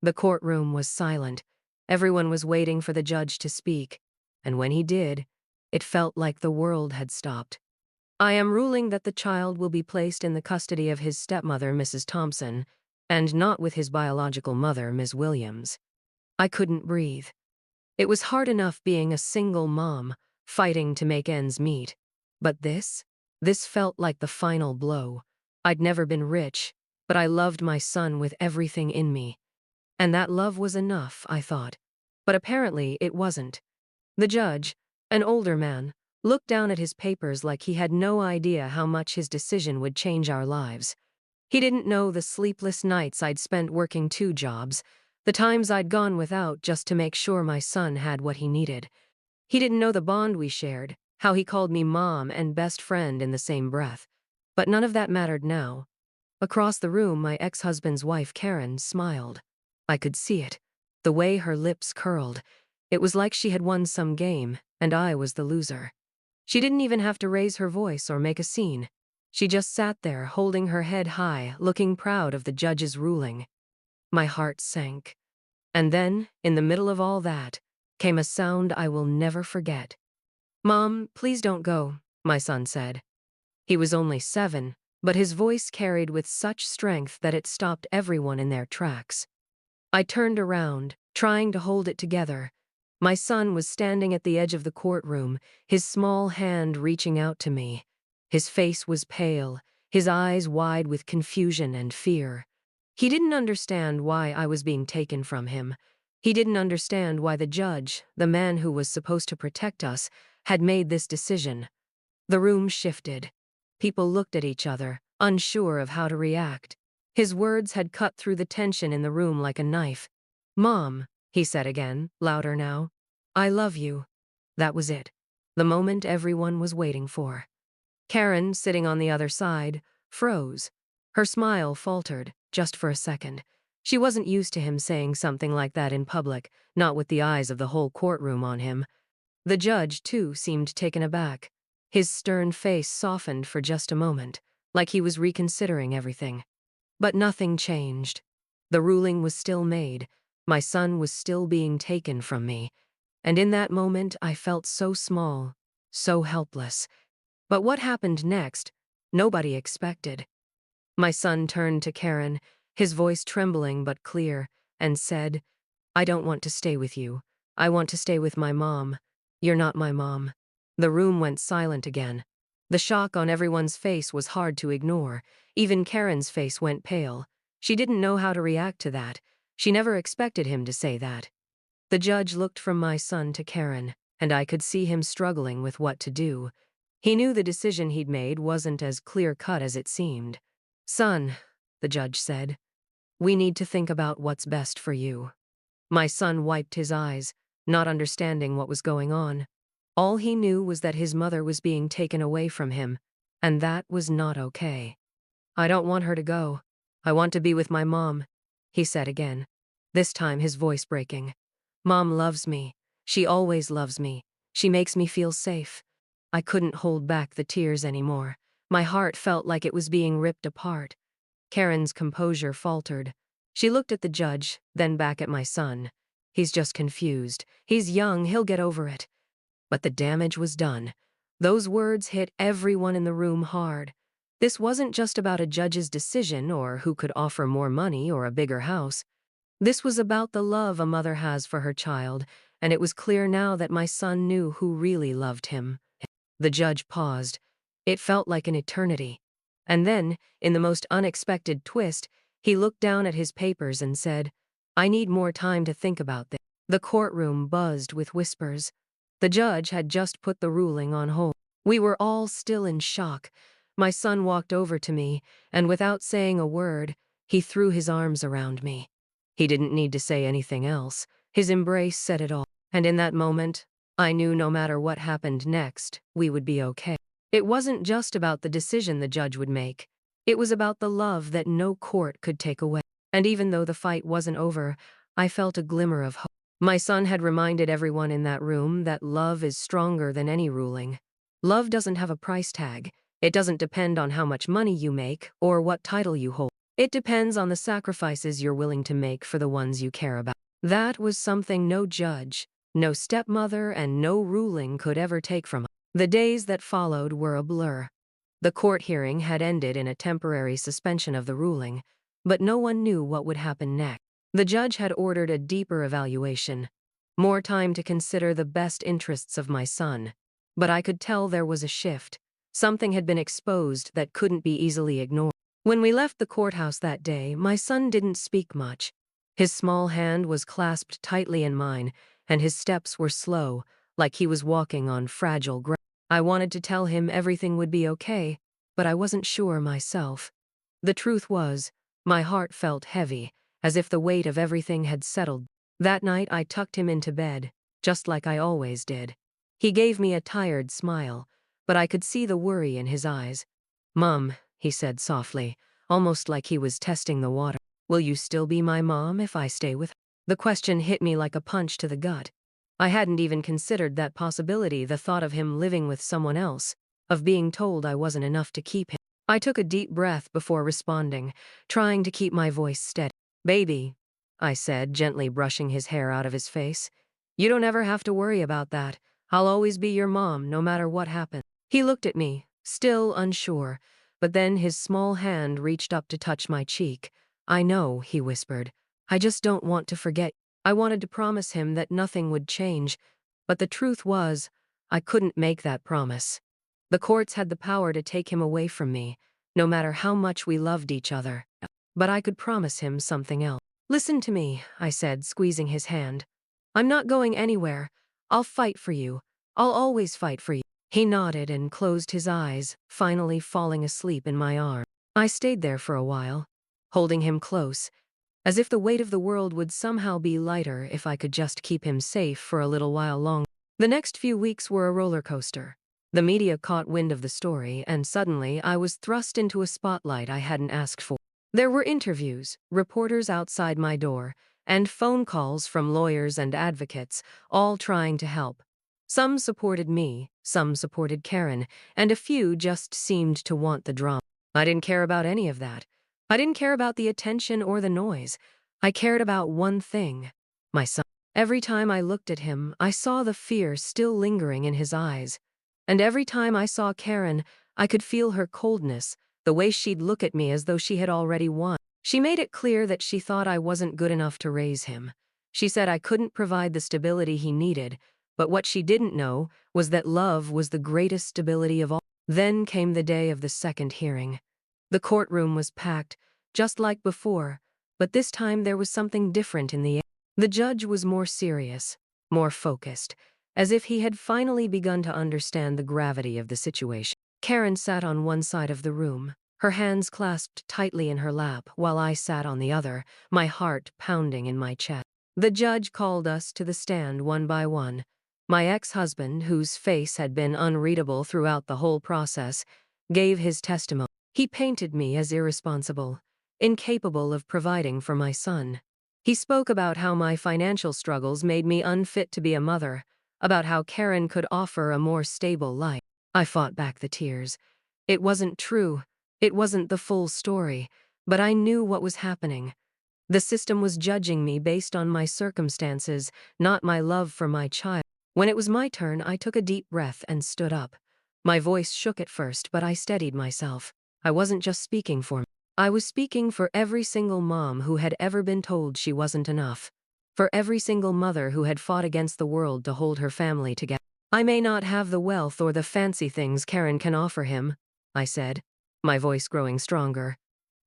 The courtroom was silent. Everyone was waiting for the judge to speak, and when he did, it felt like the world had stopped. I am ruling that the child will be placed in the custody of his stepmother, Mrs. Thompson, and not with his biological mother, Ms. Williams. I couldn't breathe. It was hard enough being a single mom, fighting to make ends meet. But this felt like the final blow. I'd never been rich, but I loved my son with everything in me. And that love was enough, I thought. But apparently it wasn't. The judge, an older man, looked down at his papers like he had no idea how much his decision would change our lives. He didn't know the sleepless nights I'd spent working 2 jobs, the times I'd gone without just to make sure my son had what he needed. He didn't know the bond we shared, how he called me mom and best friend in the same breath. But none of that mattered now. Across the room, my ex-husband's wife, Karen, smiled. I could see it. The way her lips curled. It was like she had won some game, and I was the loser. She didn't even have to raise her voice or make a scene. She just sat there, holding her head high, looking proud of the judge's ruling. My heart sank. And then, in the middle of all that, came a sound I will never forget. "Mom, please don't go," my son said. He was only 7, but his voice carried with such strength that it stopped everyone in their tracks. I turned around, trying to hold it together. My son was standing at the edge of the courtroom, his small hand reaching out to me. His face was pale, his eyes wide with confusion and fear. He didn't understand why I was being taken from him. He didn't understand why the judge, the man who was supposed to protect us, had made this decision. The room shifted. People looked at each other, unsure of how to react. His words had cut through the tension in the room like a knife. "Mom," he said again, louder now. "I love you." That was it. The moment everyone was waiting for. Karen, sitting on the other side, froze. Her smile faltered, just for a second. She wasn't used to him saying something like that in public, not with the eyes of the whole courtroom on him. The judge, too, seemed taken aback. His stern face softened for just a moment, like he was reconsidering everything. But nothing changed. The ruling was still made. My son was still being taken from me. And in that moment, I felt so small, so helpless. But what happened next, nobody expected. My son turned to Karen, his voice trembling but clear, and said, "I don't want to stay with you. I want to stay with my mom. You're not my mom." The room went silent again. The shock on everyone's face was hard to ignore. Even Karen's face went pale. She didn't know how to react to that. She never expected him to say that. The judge looked from my son to Karen, and I could see him struggling with what to do. He knew the decision he'd made wasn't as clear-cut as it seemed. "Son," the judge said, "we need to think about what's best for you." My son wiped his eyes, not understanding what was going on. All he knew was that his mother was being taken away from him, and that was not okay. "I don't want her to go. I want to be with my mom," he said again, this time his voice breaking. "Mom loves me. She always loves me. She makes me feel safe." I couldn't hold back the tears anymore. My heart felt like it was being ripped apart. Karen's composure faltered. She looked at the judge, then back at my son. "He's just confused. He's young, he'll get over it." But the damage was done. Those words hit everyone in the room hard. This wasn't just about a judge's decision or who could offer more money or a bigger house. This was about the love a mother has for her child, and it was clear now that my son knew who really loved him. The judge paused. It felt like an eternity. And then, in the most unexpected twist, he looked down at his papers and said, "I need more time to think about this." The courtroom buzzed with whispers. The judge had just put the ruling on hold. We were all still in shock. My son walked over to me, and without saying a word, he threw his arms around me. He didn't need to say anything else. His embrace said it all. And in that moment, I knew no matter what happened next, we would be okay. It wasn't just about the decision the judge would make. It was about the love that no court could take away. And even though the fight wasn't over, I felt a glimmer of hope. My son had reminded everyone in that room that love is stronger than any ruling. Love doesn't have a price tag. It doesn't depend on how much money you make or what title you hold. It depends on the sacrifices you're willing to make for the ones you care about. That was something no judge, no stepmother, and no ruling could ever take from us. The days that followed were a blur. The court hearing had ended in a temporary suspension of the ruling, but no one knew what would happen next. The judge had ordered a deeper evaluation, more time to consider the best interests of my son. But I could tell there was a shift. Something had been exposed that couldn't be easily ignored. When we left the courthouse that day, my son didn't speak much. His small hand was clasped tightly in mine, and his steps were slow, like he was walking on fragile ground. I wanted to tell him everything would be okay, but I wasn't sure myself. The truth was, my heart felt heavy, as if the weight of everything had settled. That night I tucked him into bed, just like I always did. He gave me a tired smile, but I could see the worry in his eyes. "Mom," he said softly, almost like he was testing the water. "Will you still be my mom if I stay with her?" The question hit me like a punch to the gut. I hadn't even considered that possibility, the thought of him living with someone else, of being told I wasn't enough to keep him. I took a deep breath before responding, trying to keep my voice steady. "Baby," I said, gently brushing his hair out of his face. "You don't ever have to worry about that. I'll always be your mom, no matter what happens." He looked at me, still unsure, but then his small hand reached up to touch my cheek. "I know," he whispered. "I just don't want to forget." I wanted to promise him that nothing would change, but the truth was, I couldn't make that promise. The courts had the power to take him away from me, no matter how much we loved each other. But I could promise him something else. "Listen to me," I said, squeezing his hand. "I'm not going anywhere. I'll fight for you. I'll always fight for you." He nodded and closed his eyes, finally falling asleep in my arms. I stayed there for a while, holding him close, as if the weight of the world would somehow be lighter if I could just keep him safe for a little while longer. The next few weeks were a roller coaster. The media caught wind of the story, and suddenly I was thrust into a spotlight I hadn't asked for. There were interviews, reporters outside my door, and phone calls from lawyers and advocates, all trying to help. Some supported me, some supported Karen, and a few just seemed to want the drama. I didn't care about any of that. I didn't care about the attention or the noise. I cared about one thing: my son. Every time I looked at him, I saw the fear still lingering in his eyes. And every time I saw Karen, I could feel her coldness, the way she'd look at me as though she had already won. She made it clear that she thought I wasn't good enough to raise him. She said I couldn't provide the stability he needed, but what she didn't know was that love was the greatest stability of all. Then came the day of the second hearing. The courtroom was packed, just like before, but this time there was something different in the air. The judge was more serious, more focused, as if he had finally begun to understand the gravity of the situation. Karen sat on one side of the room, her hands clasped tightly in her lap, while I sat on the other, my heart pounding in my chest. The judge called us to the stand one by one. My ex-husband, whose face had been unreadable throughout the whole process, gave his testimony. He painted me as irresponsible, incapable of providing for my son. He spoke about how my financial struggles made me unfit to be a mother, about how Karen could offer a more stable life. I fought back the tears. It wasn't true. It wasn't the full story, but I knew what was happening. The system was judging me based on my circumstances, not my love for my child. When it was my turn, I took a deep breath and stood up. My voice shook at first, but I steadied myself. I wasn't just speaking for me. I was speaking for every single mom who had ever been told she wasn't enough. For every single mother who had fought against the world to hold her family together. "I may not have the wealth or the fancy things Karen can offer him," I said, my voice growing stronger.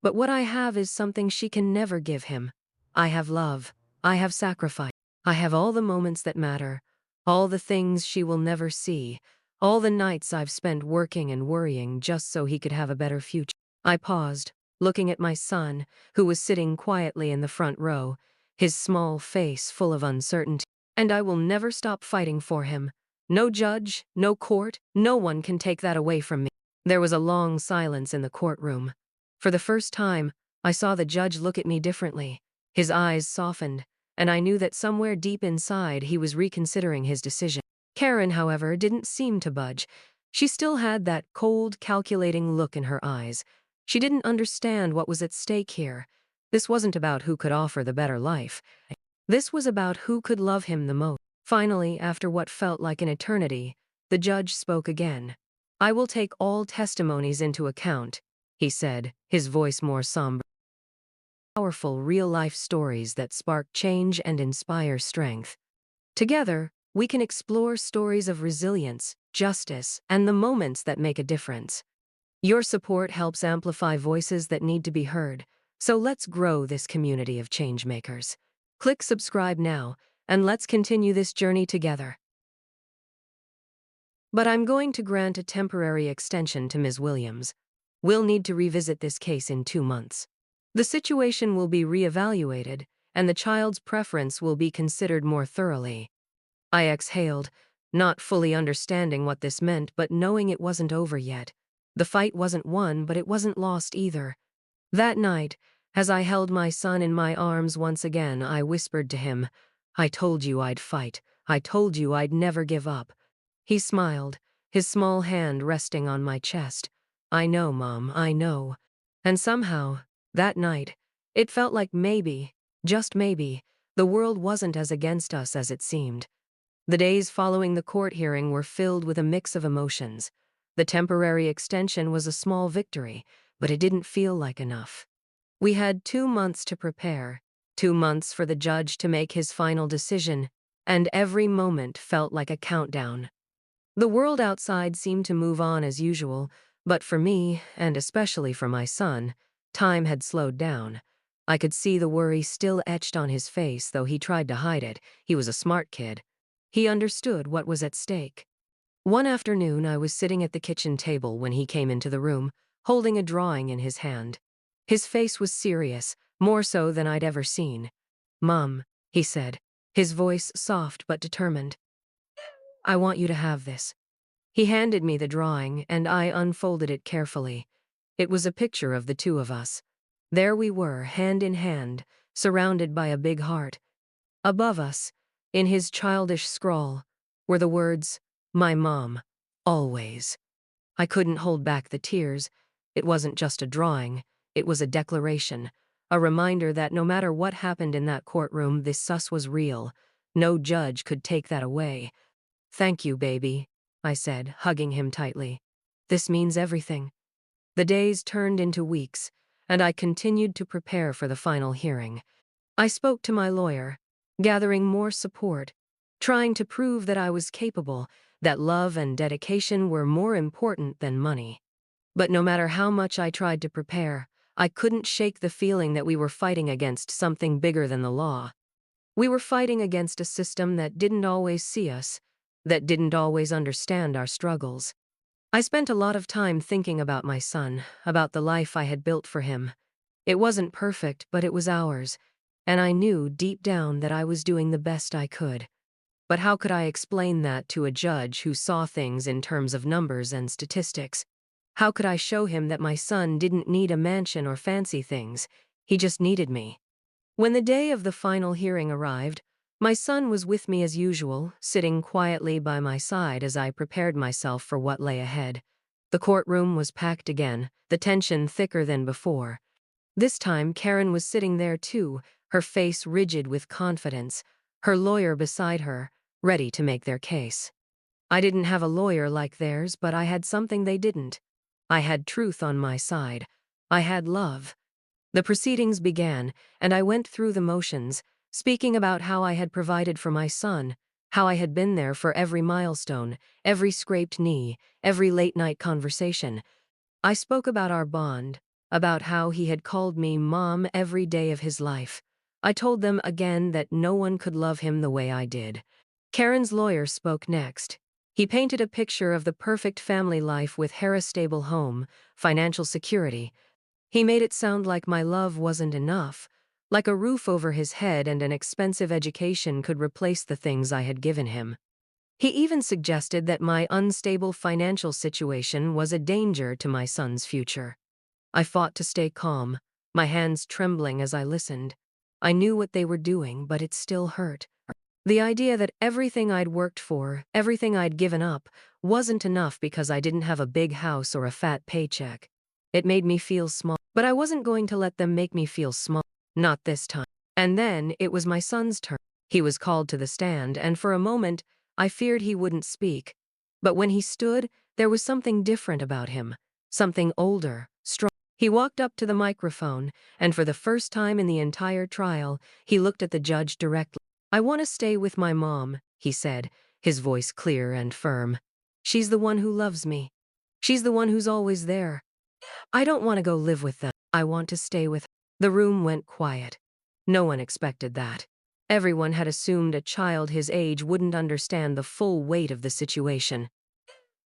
"But what I have is something she can never give him. I have love. I have sacrifice. I have all the moments that matter, all the things she will never see, all the nights I've spent working and worrying just so he could have a better future." I paused, looking at my son, who was sitting quietly in the front row, his small face full of uncertainty. "And I will never stop fighting for him. No judge, no court, no one can take that away from me." There was a long silence in the courtroom. For the first time, I saw the judge look at me differently. His eyes softened, and I knew that somewhere deep inside he was reconsidering his decision. Karen, however, didn't seem to budge. She still had that cold, calculating look in her eyes. She didn't understand what was at stake here. This wasn't about who could offer the better life. This was about who could love him the most. Finally, after what felt like an eternity, the judge spoke again. "I will take all testimonies into account," he said, his voice more somber. Powerful real-life stories that spark change and inspire strength. Together, we can explore stories of resilience, justice, and the moments that make a difference. Your support helps amplify voices that need to be heard, so let's grow this community of changemakers. Click subscribe now, and let's continue this journey together. But I'm going to grant a temporary extension to Ms. Williams. We'll need to revisit this case in 2 months. The situation will be reevaluated, and the child's preference will be considered more thoroughly. I exhaled, not fully understanding what this meant, but knowing it wasn't over yet. The fight wasn't won, but it wasn't lost either. That night, as I held my son in my arms once again, I whispered to him, "I told you I'd fight. I told you I'd never give up." He smiled, his small hand resting on my chest. "I know, Mom, I know." And somehow, that night, it felt like maybe, just maybe, the world wasn't as against us as it seemed. The days following the court hearing were filled with a mix of emotions. The temporary extension was a small victory, but it didn't feel like enough. We had 2 months to prepare, 2 months for the judge to make his final decision, and every moment felt like a countdown. The world outside seemed to move on as usual, but for me, and especially for my son, time had slowed down. I could see the worry still etched on his face, though he tried to hide it. He was a smart kid. He understood what was at stake. One afternoon, I was sitting at the kitchen table when he came into the room, holding a drawing in his hand. His face was serious, more so than I'd ever seen. "Mom," he said, his voice soft but determined, "I want you to have this." He handed me the drawing, and I unfolded it carefully. It was a picture of the two of us. There we were, hand in hand, surrounded by a big heart. Above us, in his childish scrawl, were the words, "My mom, always." I couldn't hold back the tears. It wasn't just a drawing, it was a declaration, a reminder that no matter what happened in that courtroom, this sus was real. No judge could take that away. "Thank you, baby," I said, hugging him tightly. "This means everything." The days turned into weeks, and I continued to prepare for the final hearing. I spoke to my lawyer, gathering more support, trying to prove that I was capable, that love and dedication were more important than money. But no matter how much I tried to prepare, I couldn't shake the feeling that we were fighting against something bigger than the law. We were fighting against a system that didn't always see us, that didn't always understand our struggles. I spent a lot of time thinking about my son, about the life I had built for him. It wasn't perfect, but it was ours, and I knew deep down that I was doing the best I could. But how could I explain that to a judge who saw things in terms of numbers and statistics? How could I show him that my son didn't need a mansion or fancy things? He just needed me. When the day of the final hearing arrived, my son was with me as usual, sitting quietly by my side as I prepared myself for what lay ahead. The courtroom was packed again, the tension thicker than before. This time, Karen was sitting there too, her face rigid with confidence, her lawyer beside her, ready to make their case. I didn't have a lawyer like theirs, but I had something they didn't. I had truth on my side. I had love. The proceedings began, and I went through the motions, speaking about how I had provided for my son, how I had been there for every milestone, every scraped knee, every late-night conversation. I spoke about our bond, about how he had called me Mom every day of his life. I told them again that no one could love him the way I did. Karen's lawyer spoke next. He painted a picture of the perfect family life with a stable home, financial security. He made it sound like my love wasn't enough, like a roof over his head and an expensive education could replace the things I had given him. He even suggested that my unstable financial situation was a danger to my son's future. I fought to stay calm, my hands trembling as I listened. I knew what they were doing, but it still hurt. The idea that everything I'd worked for, everything I'd given up, wasn't enough because I didn't have a big house or a fat paycheck. It made me feel small. But I wasn't going to let them make me feel small. Not this time. And then it was my son's turn. He was called to the stand, and for a moment, I feared he wouldn't speak. But when he stood, there was something different about him. Something older, strong. He walked up to the microphone, and for the first time in the entire trial, he looked at the judge directly. "I want to stay with my mom," he said, his voice clear and firm. "She's the one who loves me. She's the one who's always there. I don't want to go live with them. I want to stay with her." The room went quiet. No one expected that. Everyone had assumed a child his age wouldn't understand the full weight of the situation.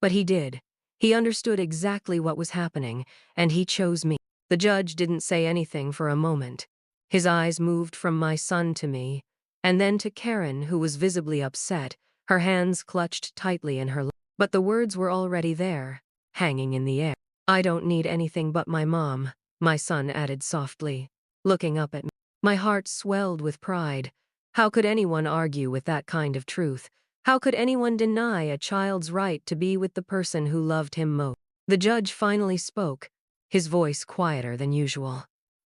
But he did. He understood exactly what was happening, and he chose me. The judge didn't say anything for a moment. His eyes moved from my son to me, and then to Karen, who was visibly upset, her hands clutched tightly in her lap. But the words were already there, hanging in the air. "I don't need anything but my mom," my son added softly, looking up at me. My heart swelled with pride. How could anyone argue with that kind of truth? How could anyone deny a child's right to be with the person who loved him most? The judge finally spoke, his voice quieter than usual.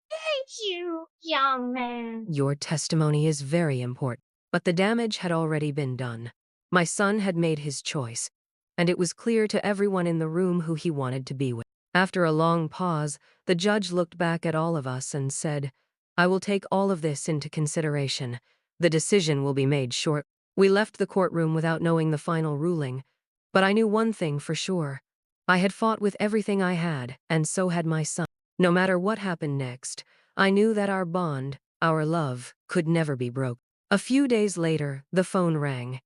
Thank you, young man. "Your testimony is very important." But the damage had already been done. My son had made his choice, and it was clear to everyone in the room who he wanted to be with. After a long pause, the judge looked back at all of us and said, "I will take all of this into consideration. The decision will be made short." We left the courtroom without knowing the final ruling, but I knew one thing for sure. I had fought with everything I had, and so had my son. No matter what happened next, I knew that our bond, our love, could never be broken. A few days later, the phone rang.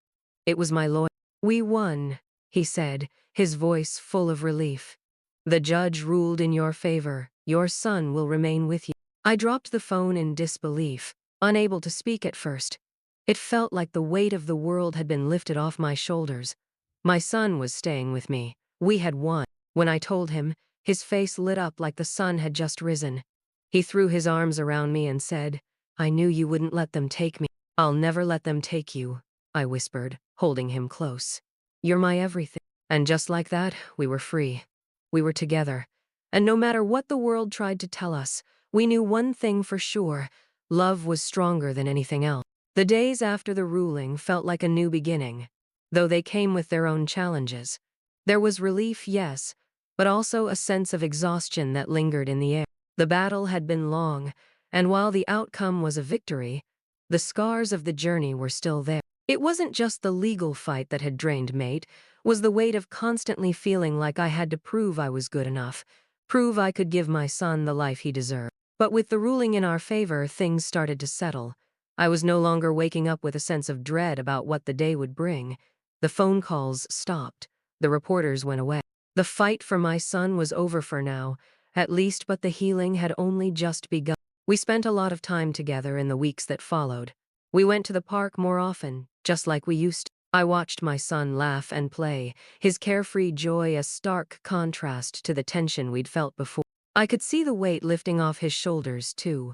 It was my lawyer. "We won," he said, his voice full of relief. "The judge ruled in your favor. Your son will remain with you." I dropped the phone in disbelief, unable to speak at first. It felt like the weight of the world had been lifted off my shoulders. My son was staying with me. We had won. When I told him, his face lit up like the sun had just risen. He threw his arms around me and said, "I knew you wouldn't let them take me." "I'll never let them take you," I whispered, holding him close. "You're my everything." And just like that, we were free. We were together. And no matter what the world tried to tell us, we knew one thing for sure: love was stronger than anything else. The days after the ruling felt like a new beginning, though they came with their own challenges. There was relief, yes, but also a sense of exhaustion that lingered in the air. The battle had been long, and while the outcome was a victory, the scars of the journey were still there. It wasn't just the legal fight that had drained Mate, was the weight of constantly feeling like I had to prove I was good enough, prove I could give my son the life he deserved. But with the ruling in our favor, things started to settle. I was no longer waking up with a sense of dread about what the day would bring. The phone calls stopped. The reporters went away. The fight for my son was over for now, at least, but the healing had only just begun. We spent a lot of time together in the weeks that followed. We went to the park more often, just like we used to. I watched my son laugh and play, his carefree joy a stark contrast to the tension we'd felt before. I could see the weight lifting off his shoulders, too.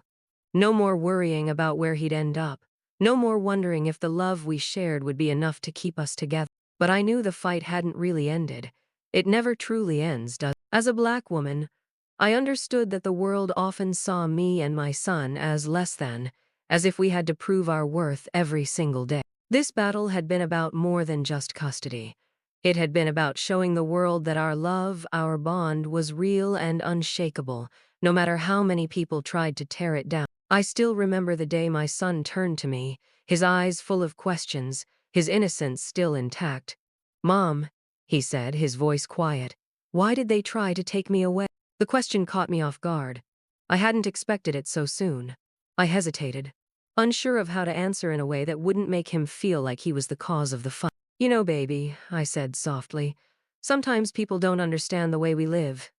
No more worrying about where he'd end up. No more wondering if the love we shared would be enough to keep us together. But I knew the fight hadn't really ended. It never truly ends, does it? As a black woman, I understood that the world often saw me and my son as less than, as if we had to prove our worth every single day. This battle had been about more than just custody. It had been about showing the world that our love, our bond, was real and unshakable, no matter how many people tried to tear it down. I still remember the day my son turned to me, his eyes full of questions, his innocence still intact. "Mom," he said, his voice quiet, "why did they try to take me away?" The question caught me off guard. I hadn't expected it so soon. I hesitated, unsure of how to answer in a way that wouldn't make him feel like he was the cause of the fight. "You know, baby," I said softly, "sometimes people don't understand the way we live.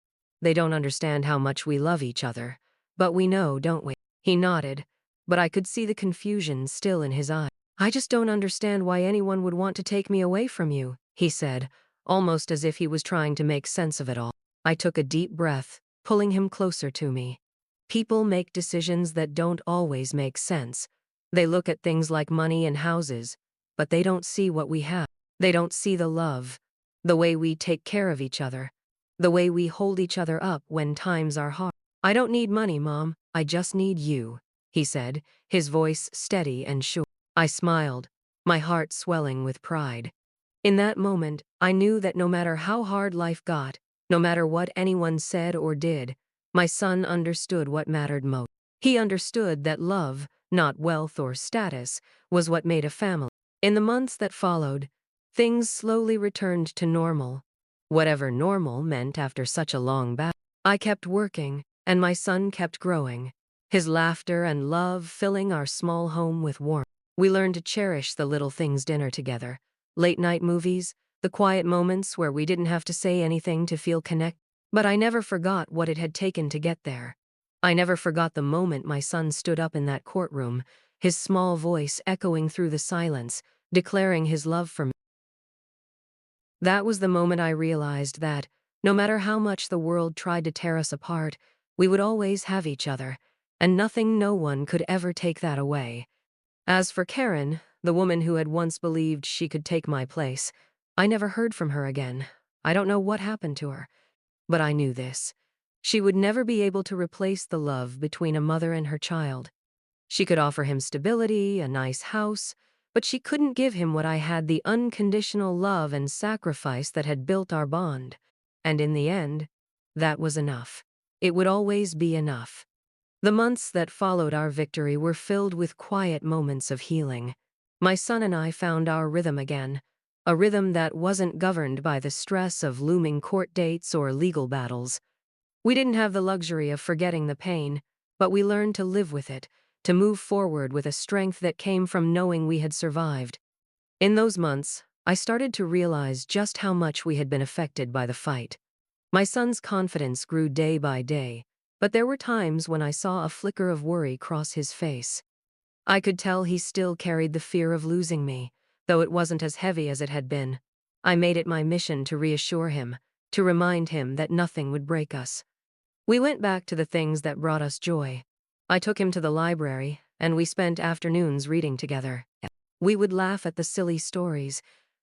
They don't understand how much we love each other. But we know, don't we?" He nodded, but I could see the confusion still in his eyes. "I just don't understand why anyone would want to take me away from you," he said, almost as if he was trying to make sense of it all. I took a deep breath, pulling him closer to me. People make decisions that don't always make sense. They look at things like money and houses, but they don't see what we have. They don't see the love, the way we take care of each other, the way we hold each other up when times are hard. I don't need money, Mom. I just need you, he said, his voice steady and sure. I smiled, my heart swelling with pride. In that moment, I knew that no matter how hard life got, no matter what anyone said or did, my son understood what mattered most. He understood that love, not wealth or status, was what made a family. In the months that followed, things slowly returned to normal. Whatever normal meant after such a long battle. I kept working, and my son kept growing, his laughter and love filling our small home with warmth. We learned to cherish the little things: dinner together, late-night movies, the quiet moments where we didn't have to say anything to feel connected. But I never forgot what it had taken to get there. I never forgot the moment my son stood up in that courtroom, his small voice echoing through the silence, declaring his love for me. That was the moment I realized that, no matter how much the world tried to tear us apart, we would always have each other, and nothing, no one could ever take that away. As for Karen, the woman who had once believed she could take my place, I never heard from her again. I don't know what happened to her, but I knew this. She would never be able to replace the love between a mother and her child. She could offer him stability, a nice house, but she couldn't give him what I had: the unconditional love and sacrifice that had built our bond. And in the end, that was enough. It would always be enough. The months that followed our victory were filled with quiet moments of healing. My son and I found our rhythm again, a rhythm that wasn't governed by the stress of looming court dates or legal battles. We didn't have the luxury of forgetting the pain, but we learned to live with it, to move forward with a strength that came from knowing we had survived. In those months, I started to realize just how much we had been affected by the fight. My son's confidence grew day by day, but there were times when I saw a flicker of worry cross his face. I could tell he still carried the fear of losing me, though it wasn't as heavy as it had been. I made it my mission to reassure him, to remind him that nothing would break us. We went back to the things that brought us joy. I took him to the library, and we spent afternoons reading together. We would laugh at the silly stories,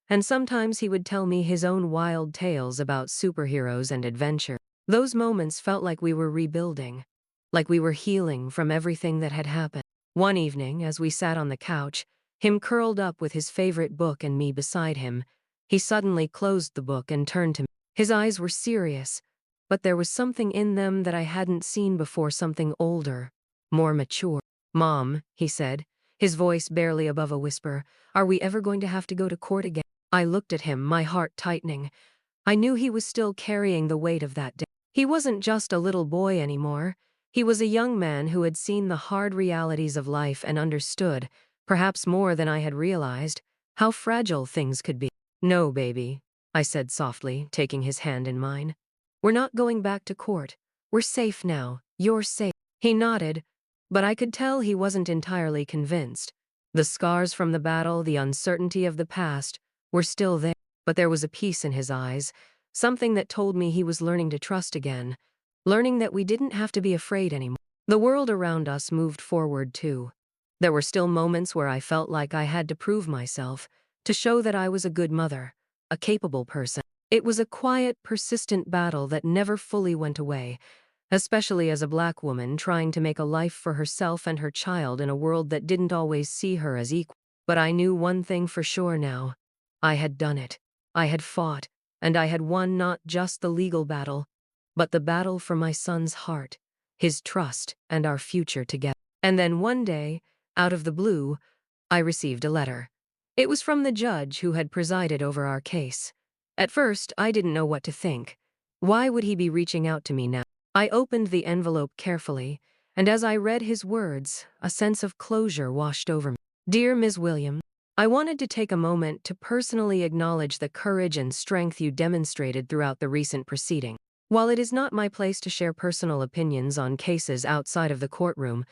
and sometimes he would tell me his own wild tales about superheroes and adventure. Those moments felt like we were rebuilding, like we were healing from everything that had happened. One evening, as we sat on the couch, him curled up with his favorite book and me beside him, he suddenly closed the book and turned to me. His eyes were serious, but there was something in them that I hadn't seen before, something older, more mature. "Mom," he said, his voice barely above a whisper, "are we ever going to have to go to court again?" I looked at him, my heart tightening. I knew he was still carrying the weight of that day. He wasn't just a little boy anymore. He was a young man who had seen the hard realities of life and understood, perhaps more than I had realized, how fragile things could be. "No, baby," I said softly, taking his hand in mine. "We're not going back to court. We're safe now. You're safe." He nodded, but I could tell he wasn't entirely convinced. The scars from the battle, the uncertainty of the past, were still there, but there was a peace in his eyes, something that told me he was learning to trust again, learning that we didn't have to be afraid anymore. The world around us moved forward too. There were still moments where I felt like I had to prove myself, to show that I was a good mother, a capable person. It was a quiet, persistent battle that never fully went away, especially as a Black woman trying to make a life for herself and her child in a world that didn't always see her as equal. But I knew one thing for sure now. I had done it. I had fought, and I had won not just the legal battle, but the battle for my son's heart, his trust, and our future together. And then one day, out of the blue, I received a letter. It was from the judge who had presided over our case. At first, I didn't know what to think. Why would he be reaching out to me now? I opened the envelope carefully, and as I read his words, a sense of closure washed over me. "Dear Ms. Williams, I wanted to take a moment to personally acknowledge the courage and strength you demonstrated throughout the recent proceeding. While it is not my place to share personal opinions on cases outside of the courtroom,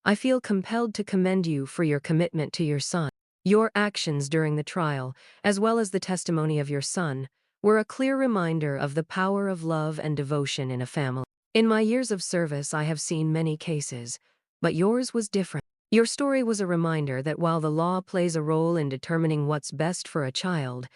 I feel compelled to commend you for your commitment to your son. Your actions during the trial, as well as the testimony of your son, were a clear reminder of the power of love and devotion in a family. In my years of service, I have seen many cases, but yours was different. Your story was a reminder that while the law plays a role in determining what's best for a child,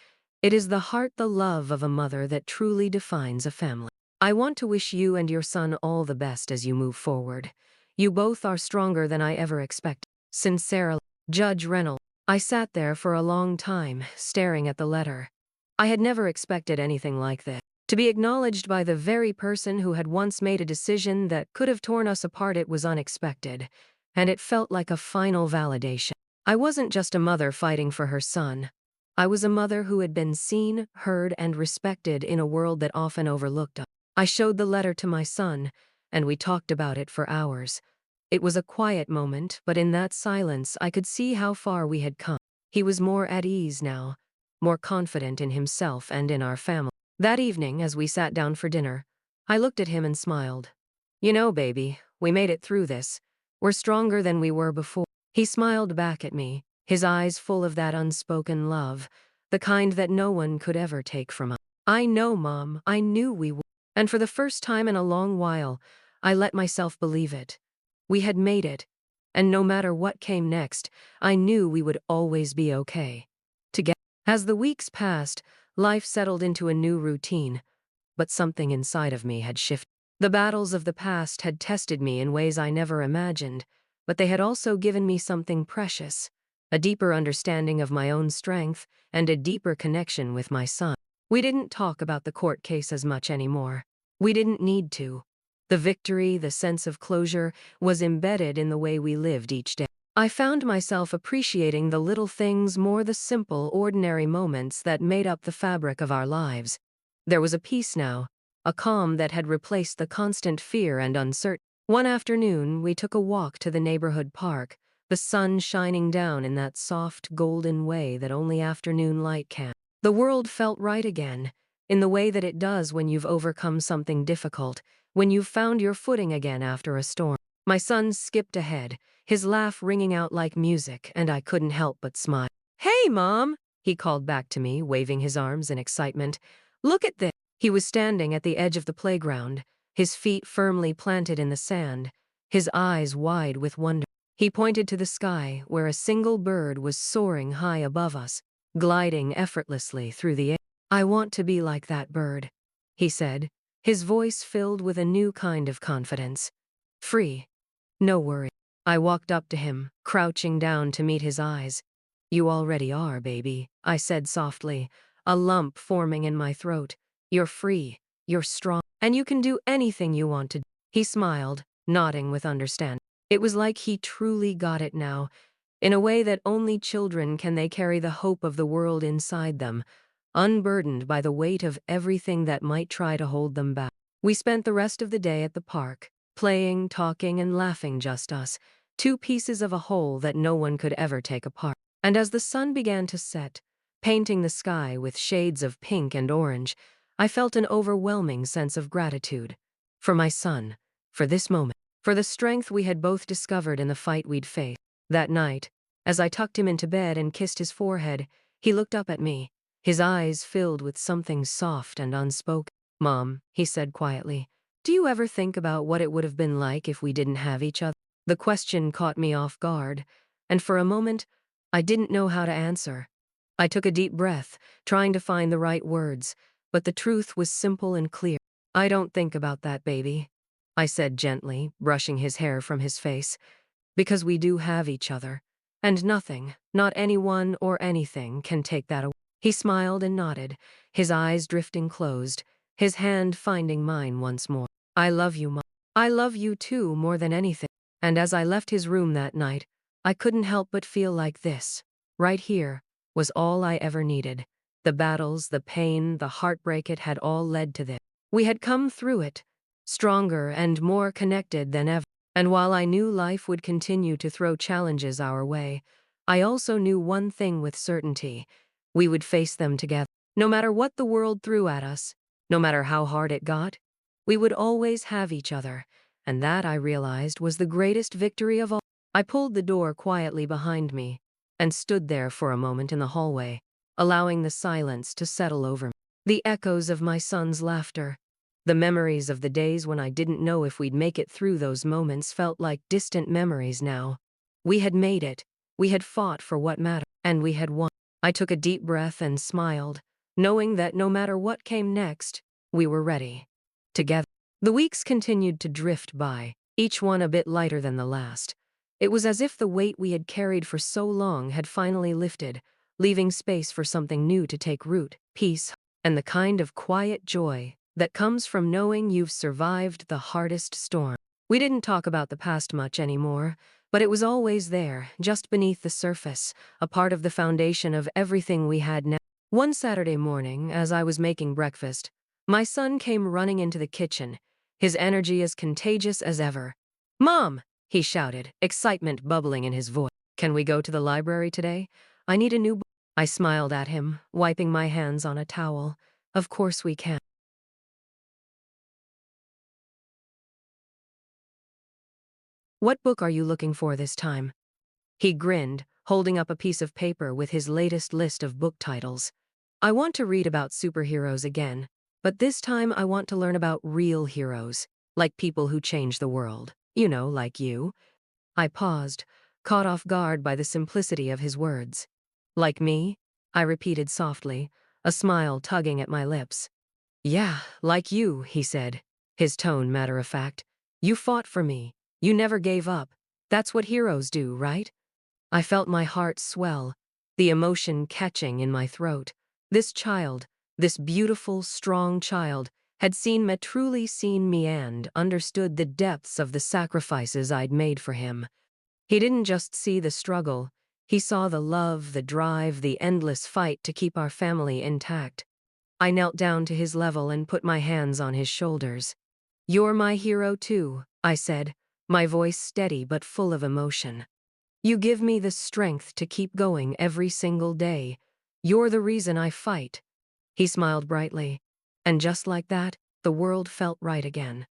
it is the heart, the love of a mother that truly defines a family." I want to wish you and your son all the best as you move forward. You both are stronger than I ever expected. Sincerely, Judge Reynolds. I sat there for a long time, staring at the letter. I had never expected anything like this. To be acknowledged by the very person who had once made a decision that could have torn us apart, it was unexpected, and it felt like a final validation. I wasn't just a mother fighting for her son. I was a mother who had been seen, heard, and respected in a world that often overlooked us. I showed the letter to my son, and we talked about it for hours. It was a quiet moment, but in that silence I could see how far we had come. He was more at ease now, more confident in himself and in our family. That evening, as we sat down for dinner, I looked at him and smiled. You know, baby, we made it through this. We're stronger than we were before. He smiled back at me, his eyes full of that unspoken love, the kind that no one could ever take from us. I know, Mom, I knew we would. And for the first time in a long while, I let myself believe it. We had made it, and no matter what came next, I knew we would always be okay. Together. As the weeks passed, life settled into a new routine, but something inside of me had shifted. The battles of the past had tested me in ways I never imagined, but they had also given me something precious, a deeper understanding of my own strength and a deeper connection with my son. We didn't talk about the court case as much anymore. We didn't need to. The victory, the sense of closure, was embedded in the way we lived each day. I found myself appreciating the little things more, the simple, ordinary moments that made up the fabric of our lives. There was a peace now, a calm that had replaced the constant fear and uncertainty. One afternoon, we took a walk to the neighborhood park, the sun shining down in that soft, golden way that only afternoon light can. The world felt right again, in the way that it does when you've overcome something difficult, when you've found your footing again after a storm. My son skipped ahead, his laugh ringing out like music, and I couldn't help but smile. Hey, Mom, he called back to me, waving his arms in excitement. Look at this. He was standing at the edge of the playground, his feet firmly planted in the sand, his eyes wide with wonder. He pointed to the sky, where a single bird was soaring high above us, gliding effortlessly through the air. I want to be like that bird, he said, his voice filled with a new kind of confidence. Free. No worry. I walked up to him, crouching down to meet his eyes. You already are, baby, I said softly, a lump forming in my throat. You're free, you're strong, and you can do anything you want to do. He smiled, nodding with understanding. It was like he truly got it now. In a way that only children can, they carry the hope of the world inside them, unburdened by the weight of everything that might try to hold them back. We spent the rest of the day at the park, playing, talking, and laughing, just us, two pieces of a whole that no one could ever take apart. And as the sun began to set, painting the sky with shades of pink and orange, I felt an overwhelming sense of gratitude. For my son, for this moment, for the strength we had both discovered in the fight we'd faced. That night, as I tucked him into bed and kissed his forehead, he looked up at me, his eyes filled with something soft and unspoken. Mom, he said quietly, do you ever think about what it would have been like if we didn't have each other? The question caught me off guard, and for a moment, I didn't know how to answer. I took a deep breath, trying to find the right words, but the truth was simple and clear. I don't think about that, baby, I said gently, brushing his hair from his face, because we do have each other, and nothing, not anyone or anything, can take that away. He smiled and nodded, his eyes drifting closed, his hand finding mine once more. I love you, Mom. I love you too, more than anything. And as I left his room that night, I couldn't help but feel like this, right here, was all I ever needed. The battles, the pain, the heartbreak, it had all led to this. We had come through it, stronger and more connected than ever. And while I knew life would continue to throw challenges our way, I also knew one thing with certainty. We would face them together. No matter what the world threw at us, no matter how hard it got, we would always have each other, and that, I realized, was the greatest victory of all. I pulled the door quietly behind me and stood there for a moment in the hallway, allowing the silence to settle over me. The echoes of my son's laughter, the memories of the days when I didn't know if we'd make it through those moments, felt like distant memories now. We had made it, we had fought for what mattered, and we had won. I took a deep breath and smiled, knowing that no matter what came next, we were ready. together. The weeks continued to drift by, each one a bit lighter than the last. It was as if the weight we had carried for so long had finally lifted, leaving space for something new to take root, peace, and the kind of quiet joy that comes from knowing you've survived the hardest storm. We didn't talk about the past much anymore, but it was always there, just beneath the surface, a part of the foundation of everything we had now. One Saturday morning, as I was making breakfast, my son came running into the kitchen, his energy as contagious as ever. "Mom!" he shouted, excitement bubbling in his voice. "Can we go to the library today? I need a new book." I smiled at him, wiping my hands on a towel. "Of course we can." "What book are you looking for this time?" He grinned, holding up a piece of paper with his latest list of book titles. "I want to read about superheroes again, but this time I want to learn about real heroes, like people who change the world. You know, like you." I paused, caught off guard by the simplicity of his words. "Like me?" I repeated softly, a smile tugging at my lips. "Yeah, like you," he said, his tone matter-of-fact. "You fought for me. You never gave up. That's what heroes do, right?" I felt my heart swell, the emotion catching in my throat. This child, this beautiful, strong child, had truly seen me and understood the depths of the sacrifices I'd made for him. He didn't just see the struggle, he saw the love, the drive, the endless fight to keep our family intact. I knelt down to his level and put my hands on his shoulders. "You're my hero too," I said, my voice steady but full of emotion. "You give me the strength to keep going every single day. You're the reason I fight." He smiled brightly. And just like that, the world felt right again.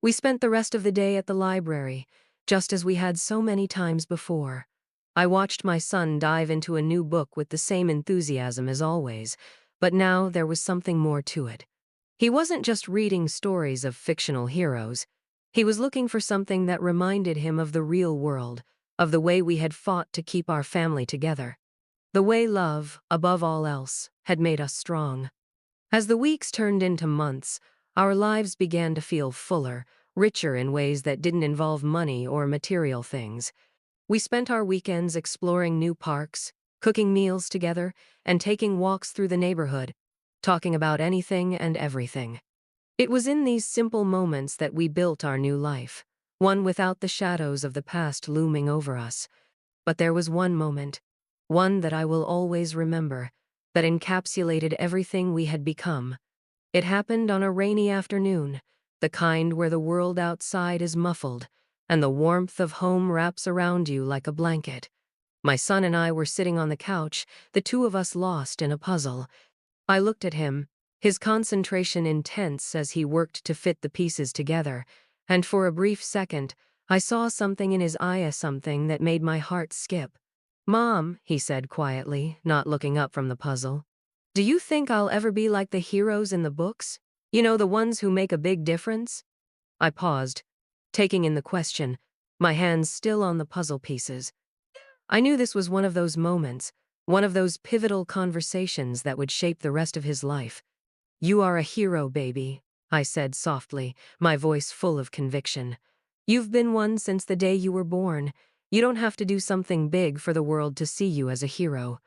We spent the rest of the day at the library, just as we had so many times before. I watched my son dive into a new book with the same enthusiasm as always, but now there was something more to it. He wasn't just reading stories of fictional heroes. He was looking for something that reminded him of the real world, of the way we had fought to keep our family together. The way love, above all else, had made us strong. As the weeks turned into months, our lives began to feel fuller, richer in ways that didn't involve money or material things. We spent our weekends exploring new parks, cooking meals together, and taking walks through the neighborhood, talking about anything and everything. It was in these simple moments that we built our new life, one without the shadows of the past looming over us. But there was one moment, one that I will always remember, that encapsulated everything we had become. It happened on a rainy afternoon, the kind where the world outside is muffled, and the warmth of home wraps around you like a blanket. My son and I were sitting on the couch, the two of us lost in a puzzle. I looked at him, his concentration intense as he worked to fit the pieces together, and for a brief second, I saw something in his eye, something that made my heart skip. "Mom," he said quietly, not looking up from the puzzle, "do you think I'll ever be like the heroes in the books? You know, the ones who make a big difference?" I paused, taking in the question, my hands still on the puzzle pieces. I knew this was one of those moments, one of those pivotal conversations that would shape the rest of his life. "You are a hero, baby," I said softly, my voice full of conviction. "You've been one since the day you were born. You don't have to do something big for the world to see you as a hero.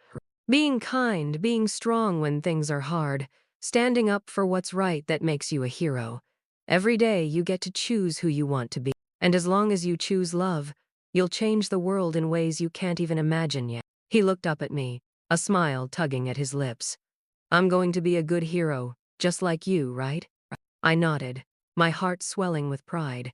Being kind, being strong when things are hard, standing up for what's right, that makes you a hero. Every day you get to choose who you want to be. And as long as you choose love, you'll change the world in ways you can't even imagine yet." He looked up at me, a smile tugging at his lips. "I'm going to be a good hero, just like you, right?" I nodded, my heart swelling with pride.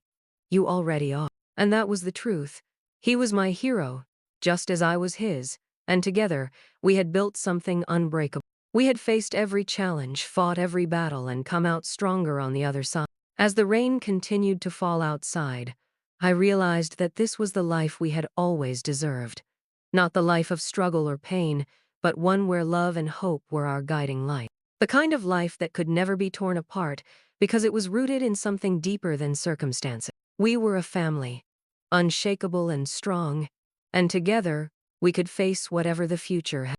"You already are." And that was the truth. He was my hero, just as I was his, and together, we had built something unbreakable. We had faced every challenge, fought every battle, and come out stronger on the other side. As the rain continued to fall outside, I realized that this was the life we had always deserved. Not the life of struggle or pain, but one where love and hope were our guiding light. The kind of life that could never be torn apart because it was rooted in something deeper than circumstances. We were a family, unshakable and strong, and together we could face whatever the future held.